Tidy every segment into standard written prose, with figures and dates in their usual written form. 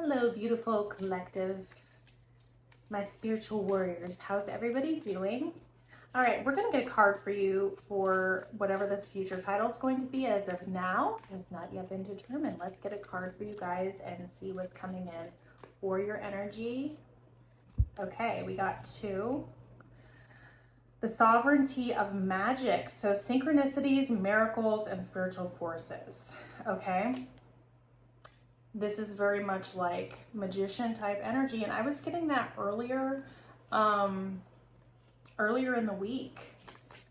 Hello, beautiful collective, my spiritual warriors. How's everybody doing? All right, we're going to get a card for you for whatever this future title is going to be. As of now, has not yet been determined. Let's get a card for you guys and see what's coming in for your energy. Okay, we got two. The sovereignty of magic. So synchronicities, miracles, and spiritual forces. Okay. This is very much like magician type energy. And I was getting that earlier in the week.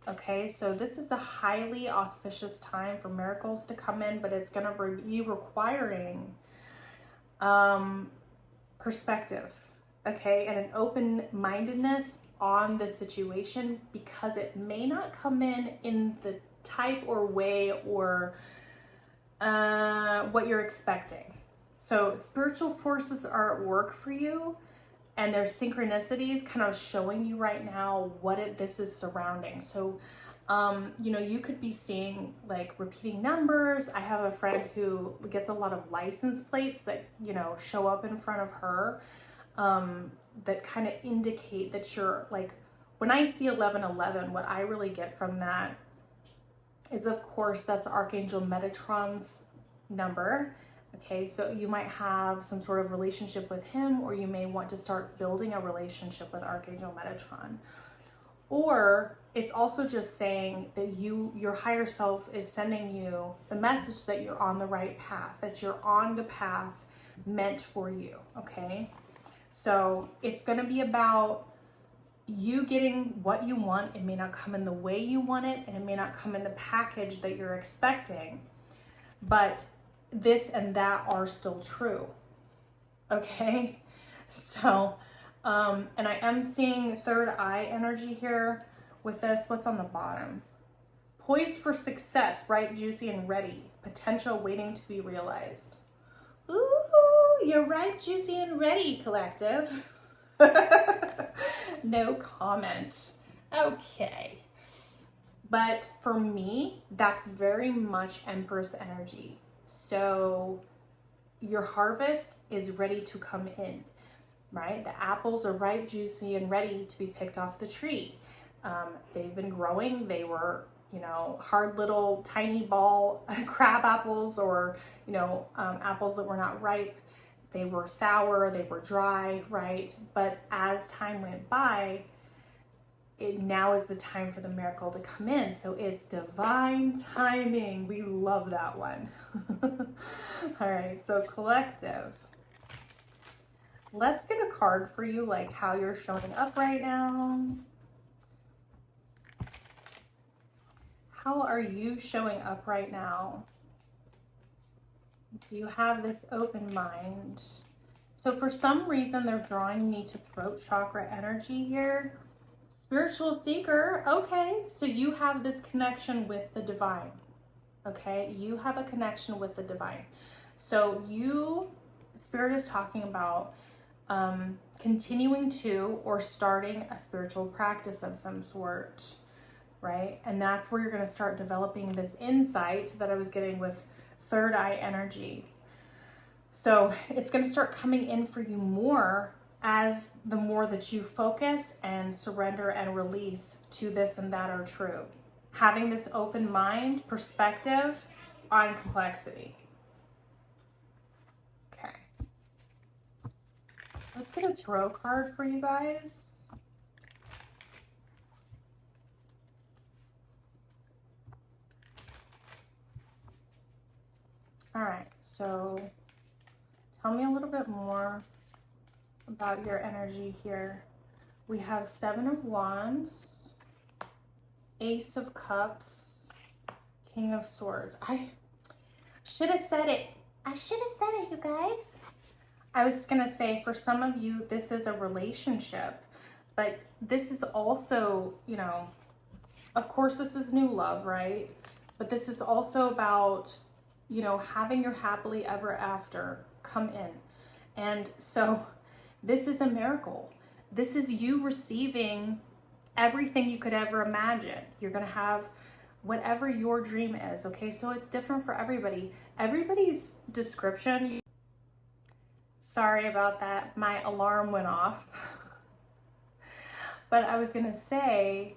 Okay, so this is a highly auspicious time for miracles to come in, but it's going to be requiring perspective, okay, and an open-mindedness on the situation, because it may not come in the type or way or what you're expecting. So spiritual forces are at work for you, and there's synchronicities kind of showing you right now what this is surrounding. So, you could be seeing like repeating numbers. I have a friend who gets a lot of license plates that, show up in front of her that kind of indicate that you're like, when I see 1111, what I really get from that is, of course, that's Archangel Metatron's number. Okay, so you might have some sort of relationship with him, or you may want to start building a relationship with Archangel Metatron. Or it's also just saying that your higher self is sending you the message that you're on the right path, that you're on the path meant for you, okay? So it's going to be about you getting what you want. It may not come in the way you want it, and it may not come in the package that you're expecting, but this and that are still true. Okay, so and I am seeing third eye energy here with this. What's on the bottom? Poised for success, ripe, juicy, and ready. Potential waiting to be realized. Ooh, you're ripe, juicy, and ready, collective. No comment. Okay. But for me, that's very much Empress energy. So your harvest is ready to come in, right? The apples are ripe, juicy, and ready to be picked off the tree. They've been growing. They were, hard little tiny ball crab apples, or, apples that were not ripe. They were sour, they were dry, right? But as time went by, now is the time for the miracle to come in. So it's divine timing. We love that one. All right, so collective. Let's get a card for you, like how you're showing up right now. How are you showing up right now? Do you have this open mind? So for some reason, they're drawing me to throat chakra energy here. Spiritual seeker, okay, so you have this connection with the divine, okay? You have a connection with the divine. So Spirit is talking about continuing to or starting a spiritual practice of some sort, right? And that's where you're going to start developing this insight that I was getting with third eye energy. So it's going to start coming in for you more as the more that you focus and surrender and release to this and that are true. Having this open mind, perspective on complexity. Okay. Let's get a tarot card for you guys. All right, so tell me a little bit more about your energy here. We have Seven of Wands, Ace of Cups, King of Swords. I should have said it. I should have said it, you guys. I was gonna say, for some of you, this is a relationship, but this is also, of course, this is new love, right? But this is also about, having your happily ever after come in. And so this is a miracle. This is you receiving everything you could ever imagine. You're going to have whatever your dream is, okay? So it's different for everybody. Everybody's description Sorry about that. My alarm went off. But I was gonna say,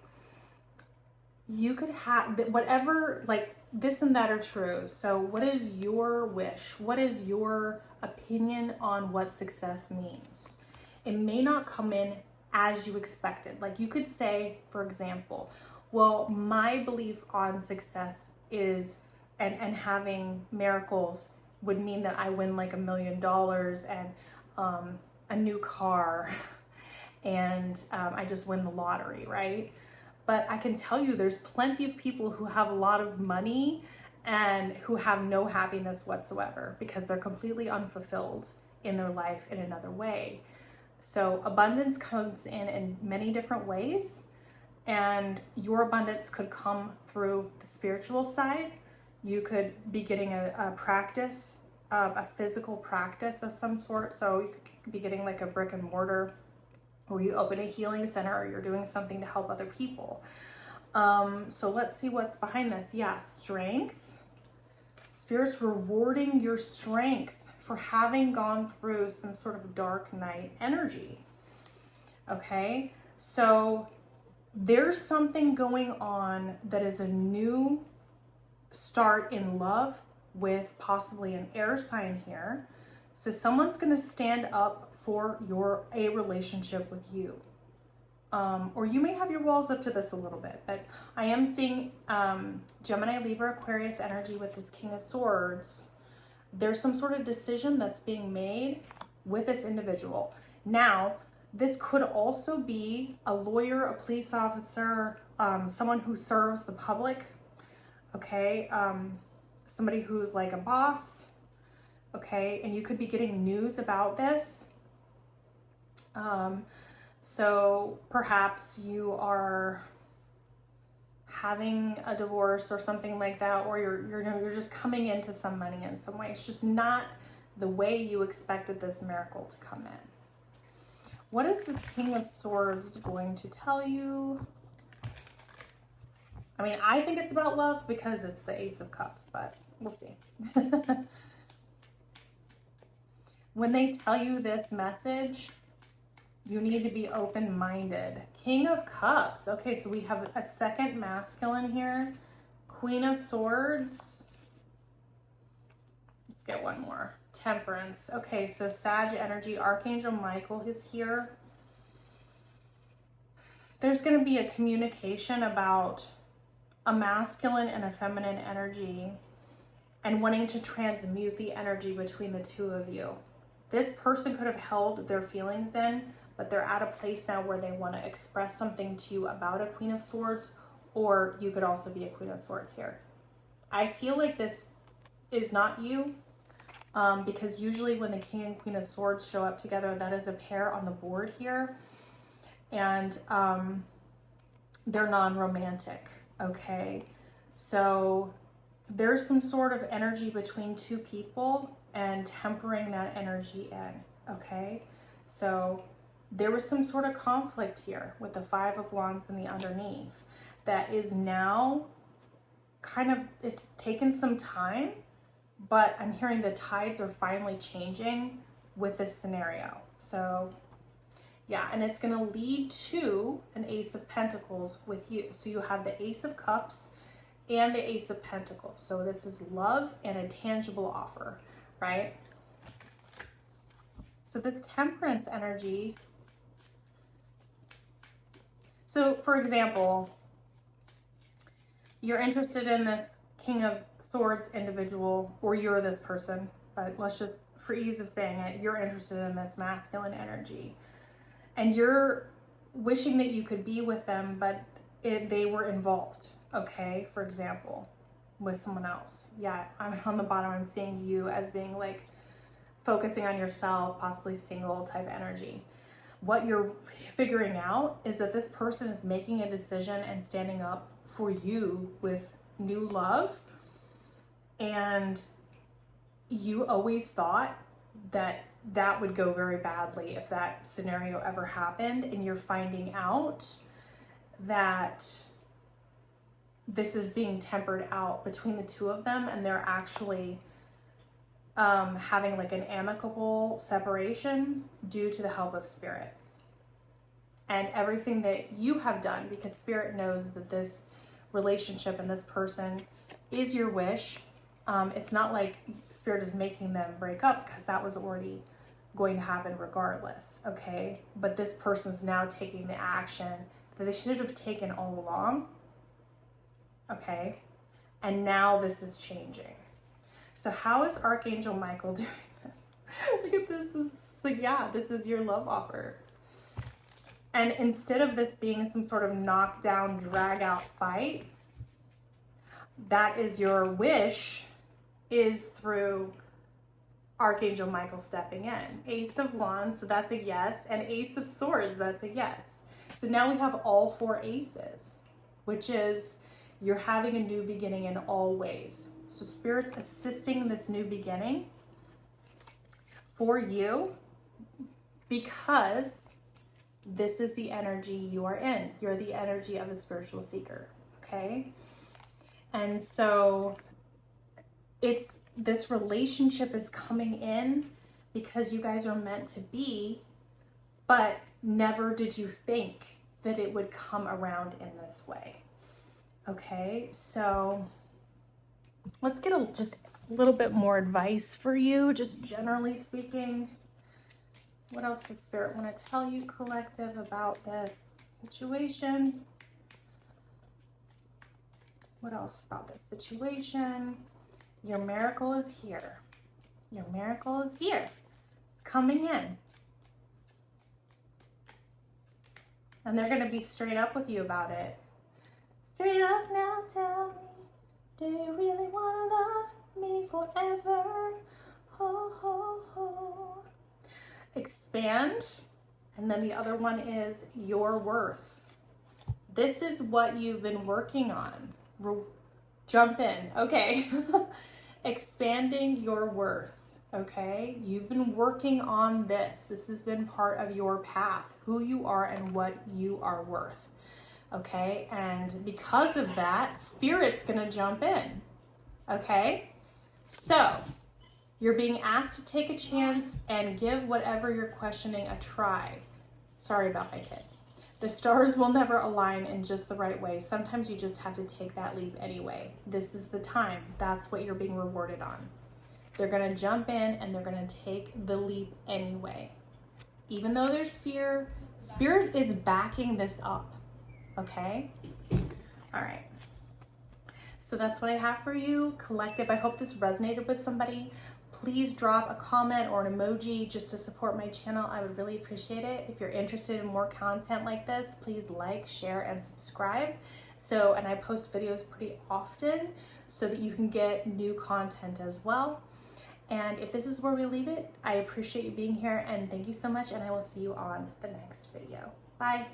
you could have whatever, like this and that are true. So what is your wish? What is your opinion on what success means? It may not come in as you expected. Like you could say, for example, well, my belief on success is, and having miracles would mean that I win like $1 million and a new car and I just win the lottery, right? But I can tell you there's plenty of people who have a lot of money and who have no happiness whatsoever because they're completely unfulfilled in their life in another way. So abundance comes in many different ways, and your abundance could come through the spiritual side. You could be getting a practice, a physical practice of some sort. So you could be getting like a brick and mortar, or you open a healing center, or you're doing something to help other people. So let's see what's behind this. Yeah, strength. Spirit's rewarding your strength for having gone through some sort of dark night energy. Okay, so there's something going on that is a new start in love with possibly an air sign here. So someone's going to stand up for a relationship with you. Or you may have your walls up to this a little bit, but I am seeing Gemini, Libra, Aquarius energy with this King of Swords. There's some sort of decision that's being made with this individual. Now, this could also be a lawyer, a police officer, someone who serves the public, okay? Somebody who's like a boss, okay? And you could be getting news about this. So perhaps you are having a divorce or something like that, or you're just coming into some money in some way. It's just not the way you expected this miracle to come in. What is this King of Swords going to tell you? I mean, I think it's about love because it's the Ace of Cups, but we'll see. When they tell you this message, you need to be open-minded. King of Cups. Okay, so we have a second masculine here. Queen of Swords. Let's get one more. Temperance. Okay, so Sag energy. Archangel Michael is here. There's going to be a communication about a masculine and a feminine energy and wanting to transmute the energy between the two of you. This person could have held their feelings in, but they're at a place now where they want to express something to you about a Queen of Swords, or you could also be a Queen of Swords here. I feel like this is not you, because usually when the King and Queen of Swords show up together, that is a pair on the board here, and they're non-romantic, okay? So there's some sort of energy between two people and tempering that energy in, okay? So there was some sort of conflict here with the Five of Wands in the underneath that is now kind of, it's taken some time, but I'm hearing the tides are finally changing with this scenario. So yeah, and it's going to lead to an Ace of Pentacles with you. So you have the Ace of Cups and the Ace of Pentacles. So this is love and a tangible offer, right? So this Temperance energy. So for example, you're interested in this King of Swords individual, or you're this person, but let's just, for ease of saying it, you're interested in this masculine energy. And you're wishing that you could be with them, but they were involved, okay? For example, with someone else. Yeah, I'm on the bottom, I'm seeing you as being like focusing on yourself, possibly single type energy. What you're figuring out is that this person is making a decision and standing up for you with new love. And you always thought that that would go very badly if that scenario ever happened, and you're finding out that this is being tempered out between the two of them, and they're actually having like an amicable separation due to the help of Spirit. And everything that you have done, because Spirit knows that this relationship and this person is your wish. It's not like Spirit is making them break up, because that was already going to happen regardless, okay? But this person's now taking the action that they should have taken all along, okay? And now this is changing. So how is Archangel Michael doing this? Look at this. This is like, yeah, this is your love offer. And instead of this being some sort of knockdown, drag out fight, that is your wish, is through Archangel Michael stepping in. Ace of Wands, so that's a yes. And Ace of Swords, that's a yes. So now we have all 4 aces, which is you're having a new beginning in all ways. So Spirit's assisting this new beginning for you, because this is the energy you are in. You're the energy of the spiritual seeker, okay? And so this relationship is coming in because you guys are meant to be, but never did you think that it would come around in this way, okay? So let's get just a little bit more advice for you, just generally speaking. What else does Spirit want to tell you, collective, about this situation? What else about this situation? Your miracle is here. Your miracle is here. It's coming in. And they're going to be straight up with you about it. Straight up now, tell me, do you really want to love me forever? Ho, ho, ho. Expand. And then the other one is your worth. This is what you've been working on. Jump in. Okay. Expanding your worth. Okay. You've been working on this. This has been part of your path, who you are and what you are worth. Okay. And because of that, Spirit's going to jump in. Okay. So you're being asked to take a chance and give whatever you're questioning a try. Sorry about my kid. The stars will never align in just the right way. Sometimes you just have to take that leap anyway. This is the time. That's what you're being rewarded on. They're going to jump in and they're going to take the leap anyway. Even though there's fear, Spirit is backing this up. Okay? All right. So that's what I have for you, collective. I hope this resonated with somebody. Please drop a comment or an emoji just to support my channel. I would really appreciate it. If you're interested in more content like this, please like, share, and subscribe. And I post videos pretty often so that you can get new content as well. And if this is where we leave it, I appreciate you being here, and thank you so much, and I will see you on the next video. Bye.